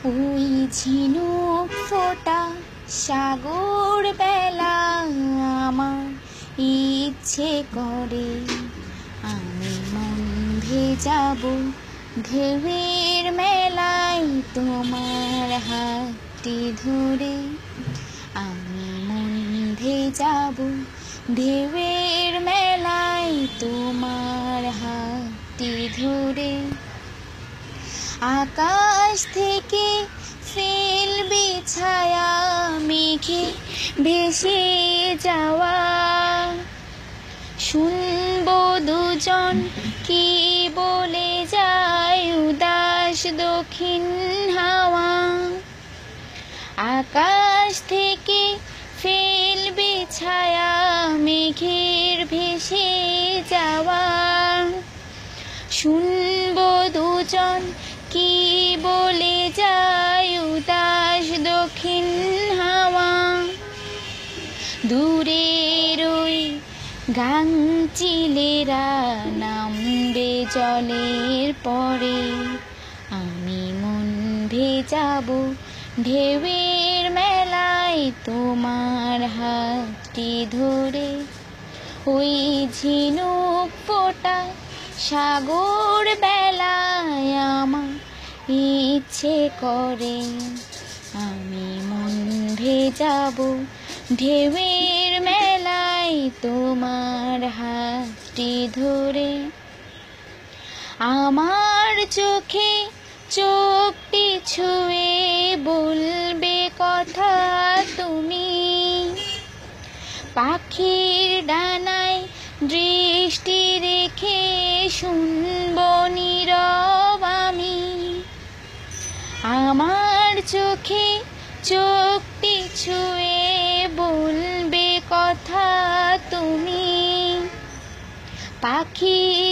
ওই ঝিনুক ফোটা সাগর বেলা আমার ইচ্ছে করে আমি মন ভেজাবো ঢেউয়ের মেলায় তোমার হাতটি ধরে। আমি মন ভেজাবো ঢেউয়ের মেলায় তোমার হাতটি ধরে। আকাশ থেকে ফেলবে ছায়া মেঘে ভেসে যাওয়া, শুনবো দুজন কি বলে যায় উদাস দক্ষিণ হাওয়া। আকাশ থেকে ফেলবে ছায়া মেঘের ভেসে যাওয়া, শুনবো দুজন কি বলে যায় উদাস দক্ষিণ হাওয়া। দূরের ওই গাংচিলেরা নামবে জলের পরে, আমি মন ভেজাবো ঢেউয়ের মেলায় তোমার হাতটি ধরে। ওই ঝিনুক ফোটা সাগর বেলায় আমার ইচ্ছে করে আমি মন ভেজাবো ঢেউয়ের মেলায় তোমার হাতটি ধরে। আমার চোখে চোখটি ছুঁয়ে বলবে কথা তুমি, পাখির ডানায় দৃষ্টি রেখে শুনবো নীরব আমি। আমার চোখে চোখটি ছুঁয়ে বলবে কথা তুমি, পাখির